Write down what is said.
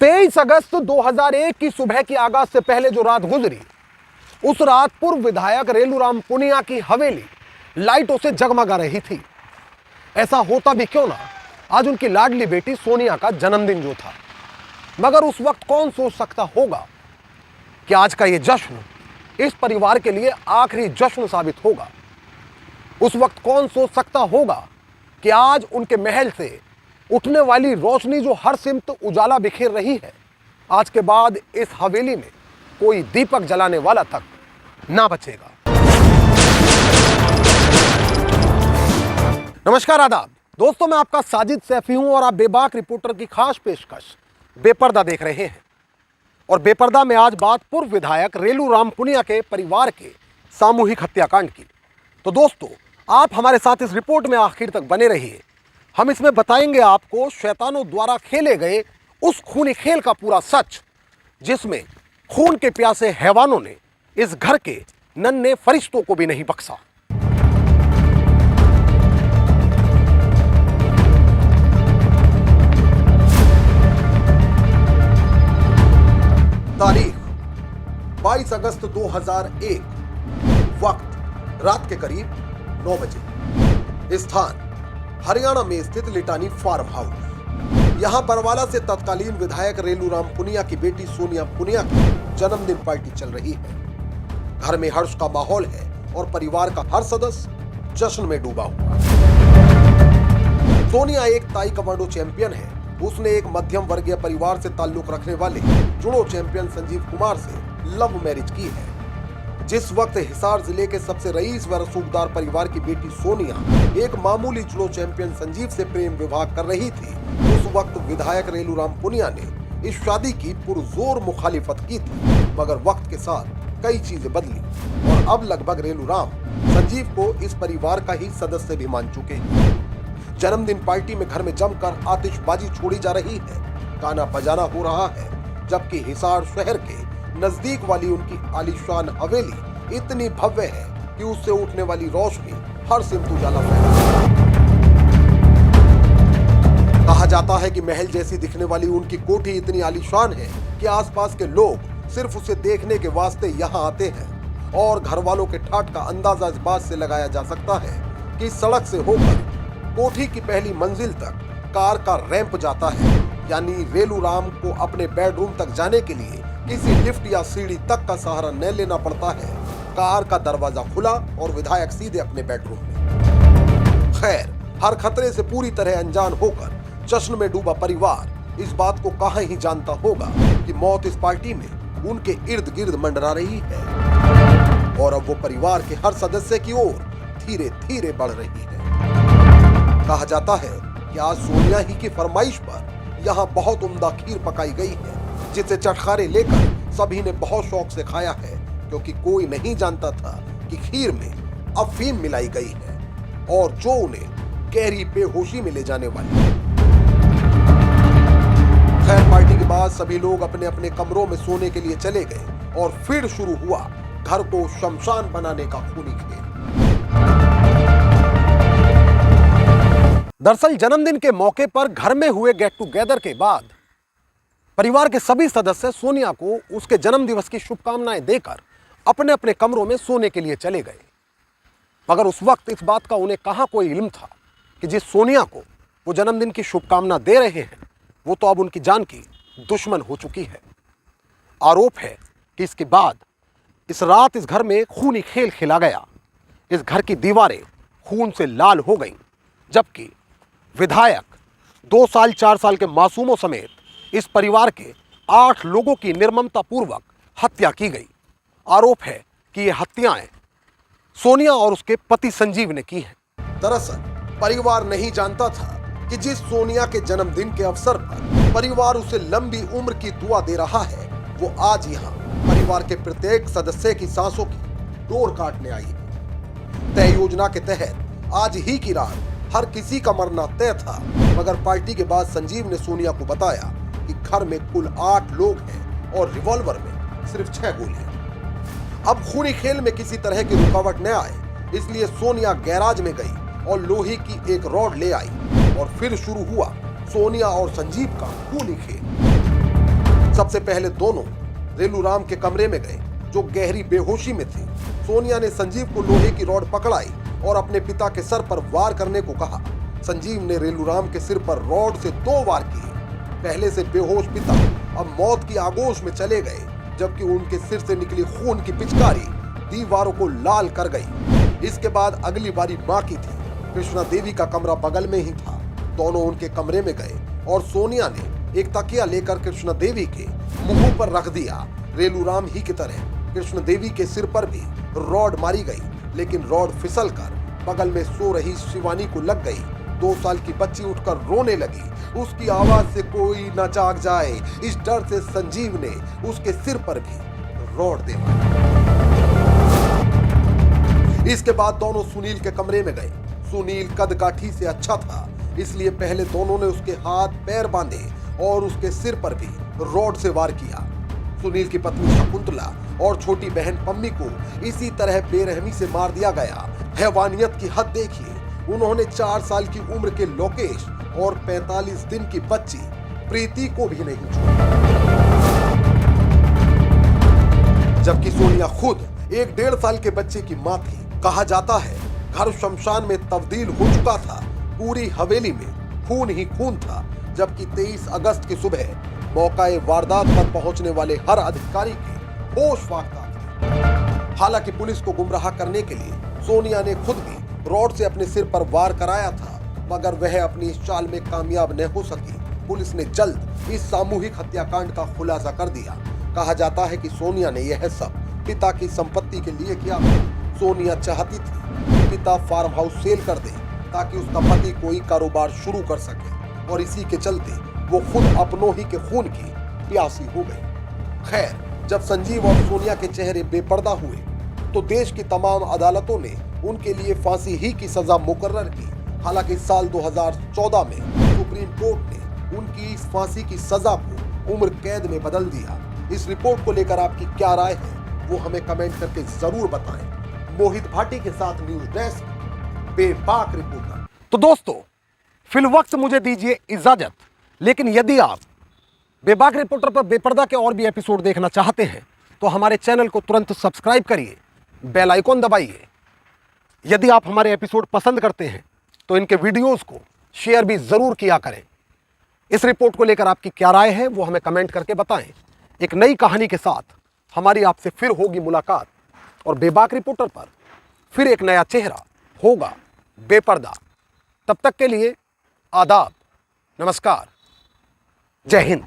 23 अगस्त 2001 की सुबह की आगाज से पहले जो रात गुजरी, उस रात पूर्व विधायक रेलूराम पुनिया की हवेली लाइटों से जगमगा रही थी। ऐसा होता भी क्यों ना, आज उनकी लाडली बेटी सोनिया का जन्मदिन जो था। मगर उस वक्त कौन सोच सकता होगा कि आज का यह जश्न इस परिवार के लिए आखिरी जश्न साबित होगा। उस वक्त कौन सोच सकता होगा कि आज उनके महल से उठने वाली रोशनी जो हर सिमत उजाला बिखेर रही है, आज के बाद इस हवेली में कोई दीपक जलाने वाला तक ना बचेगा। नमस्कार, आदाब दोस्तों, मैं आपका साजिद सैफी हूं और आप बेबाक रिपोर्टर की खास पेशकश बेपर्दा देख रहे हैं। और बेपर्दा में आज बात पूर्व विधायक रेलूराम पुनिया के परिवार के सामूहिक हत्याकांड की। तो दोस्तों, आप हमारे साथ इस रिपोर्ट में आखिर तक बने रहिए। हम इसमें बताएंगे आपको शैतानों द्वारा खेले गए उस खूनी खेल का पूरा सच, जिसमें खून के प्यासे हैवानों ने इस घर के नन्हे फरिश्तों को भी नहीं बख्शा। तारीख 22 अगस्त 2001, वक्त रात के करीब 9 बजे। स्थान हरियाणा में स्थित लिटानी फार्म हाउस। यहां बरवाला से तत्कालीन विधायक रेलूराम पुनिया की बेटी सोनिया पुनिया की जन्मदिन पार्टी चल रही है। घर में हर्ष का माहौल है और परिवार का हर सदस्य जश्न में डूबा हुआ। सोनिया एक ताई कमांडो चैंपियन है। उसने एक मध्यम वर्गीय परिवार से ताल्लुक रखने वाले जुड़ो चैंपियन संजीव कुमार से लव मैरिज की है। जिस वक्त हिसार जिले के सबसे रईस व रसूखदार परिवार की बेटी सोनिया एक मामूली जुड़ो चैंपियन संजीव से प्रेम विवाह कर रही थी, उस वक्त विधायक रेलूराम पुनिया ने इस शादी की पुरजोर मुखालिफत की थी। मगर वक्त के साथ कई चीजें बदली और अब लगभग रेलूराम संजीव को इस परिवार का ही सदस्य भी मान चुके हैं। जन्मदिन पार्टी में घर में जमकर आतिशबाजी छोड़ी जा रही है, गाना बजाना हो रहा है, जबकि हिसार शहर के नजदीक वाली उनकी आलीशान हवेली इतनी भव्य है कि उससे उठने वाली रोशनी हर सिमत उजाला फैला। कहा जाता है कि महल जैसी दिखने वाली उनकी कोठी इतनी आलीशान है कि आसपास के लोग सिर्फ उसे देखने के वास्ते यहाँ आते हैं। और घर वालों के ठाठ का अंदाजा इस बात से लगाया जा सकता है कि सड़क से होकर कोठी की पहली मंजिल तक कार का रैंप जाता है, यानी रेलूराम को अपने बेडरूम तक जाने के लिए किसी लिफ्ट या सीढ़ी तक का सहारा न लेना पड़ता है। कार का दरवाजा खुला और विधायक सीधे अपने बेडरूम में। खैर, हर खतरे से पूरी तरह अनजान होकर जश्न में डूबा परिवार इस बात को कहां ही जानता होगा कि मौत इस पार्टी में उनके इर्द गिर्द मंडरा रही है और अब वो परिवार के हर सदस्य की ओर धीरे धीरे बढ़ रही है। कहा जाता है कि आज सोनिया ही की फरमाइश पर यहाँ बहुत उम्दा खीर पकाई गई है, जिसे चटखारे लेकर सभी ने बहुत शौक से खाया है, क्योंकि कोई नहीं जानता था कि खीर में अफीम मिलाई गई है और जो उन्हें गहरी बेहोशी में ले जाने वाली है। खैर, पार्टी के बाद सभी लोग अपने अपने कमरों में सोने के लिए चले गए और फिर शुरू हुआ घर को शमशान बनाने का खूनी खेल। दरअसल जन्मदिन के मौके पर घर में हुए गेट टुगेदर के बाद परिवार के सभी सदस्य सोनिया को उसके जन्म दिवस की शुभकामनाएं देकर अपने अपने कमरों में सोने के लिए चले गए। मगर उस वक्त इस बात का उन्हें कहां कोई इल्म था कि जिस सोनिया को वो जन्मदिन की शुभकामना दे रहे हैं, वो तो अब उनकी जान की दुश्मन हो चुकी है। आरोप है कि इसके बाद इस रात इस घर में खूनी खेल खेला गया। इस घर की दीवारें खून से लाल हो गईं, जबकि विधायक 2 साल 4 साल के मासूमों समेत इस परिवार के 8 लोगों की निर्ममता पूर्वक हत्या की गई। आरोप है कि ये हत्याएं सोनिया और उसके पति संजीव ने की हैं। दरअसल परिवार नहीं जानता था कि जिस सोनिया के जन्मदिन के अवसर पर परिवार उसे लंबी उम्र की दुआ दे रहा है, वो आज यहाँ परिवार के प्रत्येक सदस्य की सांसों की डोर काटने आई है। तय योजना के तहत आज ही की रात हर किसी का मरना तय था, मगर पार्टी के बाद संजीव ने सोनिया को बताया कि घर में कुल 8 लोग हैं और रिवॉल्वर में सिर्फ 6 गोलियां। अब खूनी खेल में किसी तरह की रुकावट न आए, इसलिए सोनिया गैराज में गई और लोहे की एक रॉड ले आई और फिर शुरू हुआ सोनिया और संजीव का खूनी खेल। सबसे पहले दोनों रेलूराम के कमरे में गए, जो गहरी बेहोशी में थे। सोनिया ने संजीव को लोहे की रॉड पकड़ाई और अपने पिता के सर पर वार करने को कहा। संजीव ने रेलूराम के सिर पर रॉड से 2 वार किए। पहले से बेहोश पिता अब मौत की आगोश में चले गए, जबकि उनके सिर से निकली खून की पिचकारी दीवारों को लाल कर गई। इसके बाद अगली बारी मां की थी। कृष्णा देवी का कमरा बगल में ही था। दोनों उनके कमरे में गए और सोनिया ने एक तकिया लेकर कृष्णा देवी के मुंह पर रख दिया। रेलूराम ही की तरह कृष्ण देवी के सिर पर भी रॉड मारी गई, लेकिन रॉड फिसलकर बगल में सो रही शिवानी को लग गई। 2 साल की बच्ची उठकर रोने लगी। उसकी आवाज से कोई न जाग जाए, इस डर से संजीव ने उसके सिर पर भी रॉड दे मारी। इसके बाद दोनों सुनील के कमरे में गए। सुनील कद-काठी से अच्छा था, इसलिए पहले दोनों ने उसके हाथ पैर बांधे और उसके सिर पर भी रॉड से वार किया। सुनील की पत्नी शकुंतला और छोटी बहन पम्मी को इसी तरह बेरहमी से मार दिया गया। हैवानियत की हद देखिए, उन्होंने 4 साल की उम्र के लोकेश और 45 दिन की बच्ची प्रीति को भी नहीं छोड़ा। जबकि सोनिया खुद एक 1.5 साल के बच्चे की मां थी। कहा जाता है घर शमशान में तब्दील हो चुका था। पूरी हवेली में खून ही खून था। जबकि 23 अगस्त की सुबह मौकाए वारदात पर पहुंचने वाले हर अधिकारी के होश फाख्ता थे। हालांकि पुलिस को गुमराह करने के लिए सोनिया ने खुद भी रॉड से अपने सिर पर वार कराया था, मगर वह अपनी इस चाल में कामयाब न हो सकी। पुलिस ने जल्द इस सामूहिक हत्याकांड का खुलासा कर दिया। कहा जाता है कि सोनिया ने यह सब पिता की संपत्ति के लिए किया। सोनिया चाहती थी कि पिता फार्म हाउस सेल कर दे ताकि उसका पति कोई कारोबार शुरू कर सके, और इसी के चलते वो खुद अपनों ही के खून की प्यासी हो गई। खैर, जब संजीव और सोनिया के चेहरे बेपर्दा हुए तो देश की तमाम अदालतों ने उनके लिए फांसी ही की सजा मुकर्रर की। हालांकि साल 2014 में सुप्रीम कोर्ट ने उनकी इस फांसी की सजा को उम्र कैद में बदल दिया। इस रिपोर्ट को लेकर आपकी क्या राय है, वो हमें कमेंट करके जरूर बताएं। मोहित भाटी के साथ न्यूज डेस्क, बेबाक रिपोर्टर। तो दोस्तों, फिलवक्त मुझे दीजिए इजाजत, लेकिन यदि आप बेबाक रिपोर्टर पर बेपर्दा के और भी एपिसोड देखना चाहते हैं तो हमारे चैनल को तुरंत सब्सक्राइब करिए, बेल आइकॉन दबाइए। यदि आप हमारे एपिसोड पसंद करते हैं तो इनके वीडियोस को शेयर भी जरूर किया करें। इस रिपोर्ट को लेकर आपकी क्या राय है वो हमें कमेंट करके बताएं। एक नई कहानी के साथ हमारी आपसे फिर होगी मुलाकात, और बेबाक रिपोर्टर पर फिर एक नया चेहरा होगा बेपर्दा। तब तक के लिए आदाब, नमस्कार, जय हिंद।